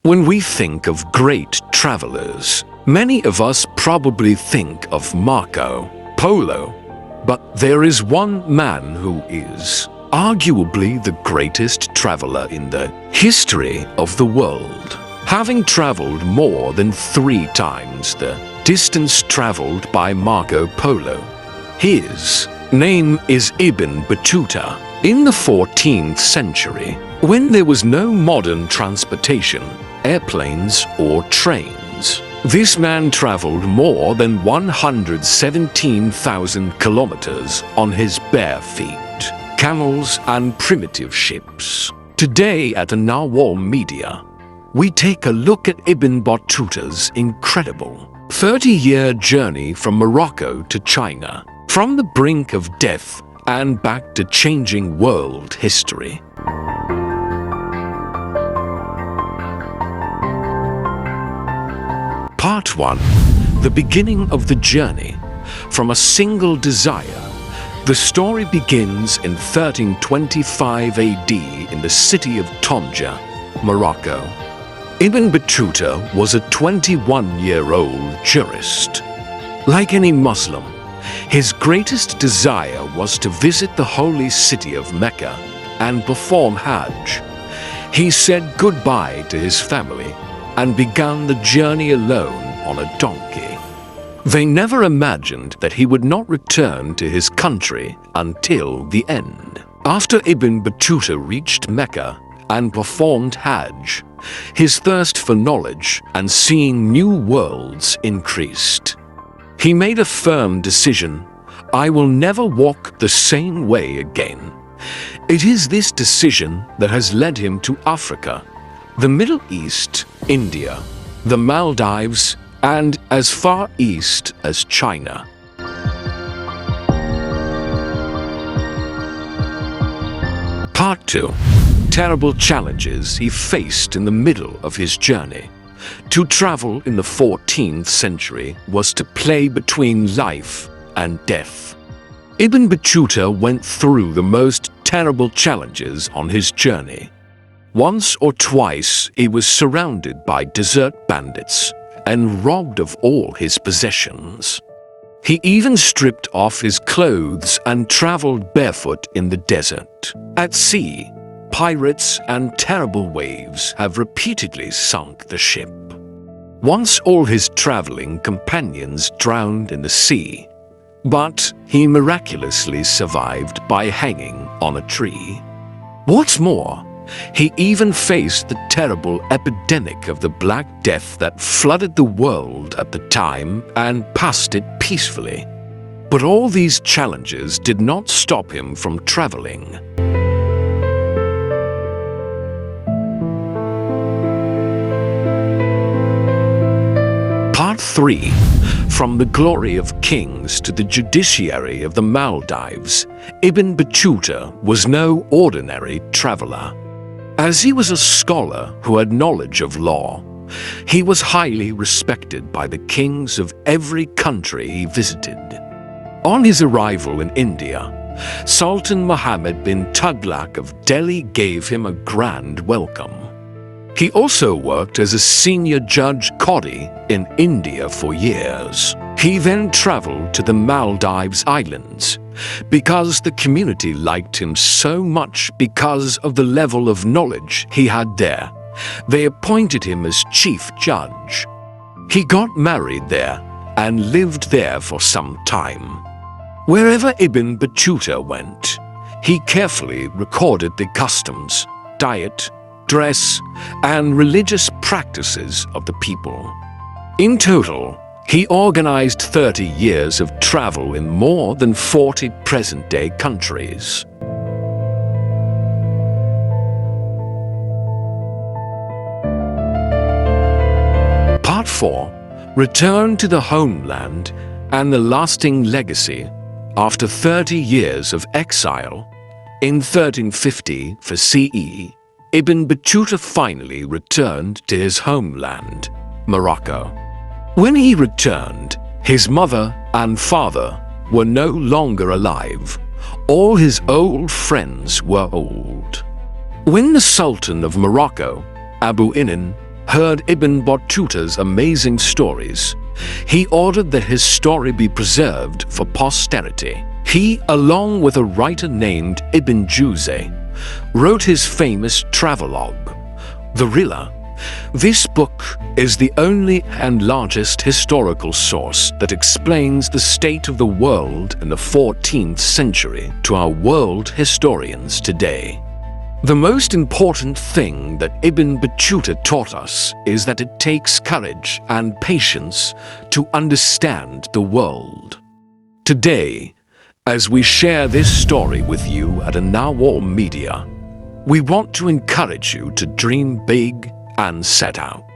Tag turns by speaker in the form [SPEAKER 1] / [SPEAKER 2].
[SPEAKER 1] When we think of great travelers, many of us probably think of Marco Polo, but there is one man who is arguably the greatest traveler in the history of the world, having traveled more than 3 times the distance traveled by Marco Polo. His name is Ibn Battuta. In the 14th century, when there was no modern transportation, airplanes or trains, this man traveled more than 117,000 kilometers on his bare feet, camels and primitive ships. Today at an-nawal Media, we take a look at Ibn Battuta's incredible 30-year journey from Morocco to China, from the brink of death and back to changing world history. Part 1. The beginning of the journey. From a single desire, the story begins in 1325 AD in the city of Tanja, Morocco. Ibn Battuta was a 21-year-old jurist. Like any Muslim, his greatest desire was to visit the holy city of Mecca and perform Hajj. He said goodbye to his family and began the journey alone on a donkey. They never imagined that he would not return to his country until the end. After Ibn Battuta reached Mecca and performed Hajj, his thirst for knowledge and seeing new worlds increased. He made a firm decision: I will never walk the same way again. It is this decision that has led him to Africa, the Middle East, India, the Maldives, and as far east as China. Part 2. Terrible challenges he faced in the middle of his journey. To travel in the 14th century was to play between life and death. Ibn Battuta went through the most terrible challenges on his journey. Once or twice he was surrounded by desert bandits and robbed of all his possessions. He even stripped off his clothes and traveled barefoot in the desert. At sea, pirates and terrible waves have repeatedly sunk the ship. Once all his traveling companions drowned in the sea, but he miraculously survived by hanging on a tree. What's more, he even faced the terrible epidemic of the Black Death that flooded the world at the time and passed it peacefully. But all these challenges did not stop him from traveling. Part 3. From the glory of kings to the judiciary of the Maldives, Ibn Battuta was no ordinary traveler. As he was a scholar who had knowledge of law, he was highly respected by the kings of every country he visited. On his arrival in India, Sultan Muhammad bin Tughlaq of Delhi gave him a grand welcome. He also worked as a senior judge Qadi in India for years. He then traveled to the Maldives Islands because the community liked him so much because of the level of knowledge he had there. They appointed him as chief judge. He got married there and lived there for some time. Wherever Ibn Battuta went, he carefully recorded the customs, diet, dress, and religious practices of the people. In total, he organized 30 years of travel in more than 40 present-day countries. Part 4. Return to the homeland and the lasting legacy. After 30 years of exile, in 1350 for CE, Ibn Battuta finally returned to his homeland, Morocco. When he returned, his mother and father were no longer alive. All his old friends were old. When the Sultan of Morocco, Abu Inan, heard Ibn Battuta's amazing stories, he ordered that his story be preserved for posterity. He, along with a writer named Ibn Juzay, wrote his famous travelogue, the Rila. This book is the only and largest historical source that explains the state of the world in the 14th century to our world historians today. The most important thing that Ibn Battuta taught us is that it takes courage and patience to understand the world. Today, as we share this story with you at an-nawal Media, we want to encourage you to dream big and set out.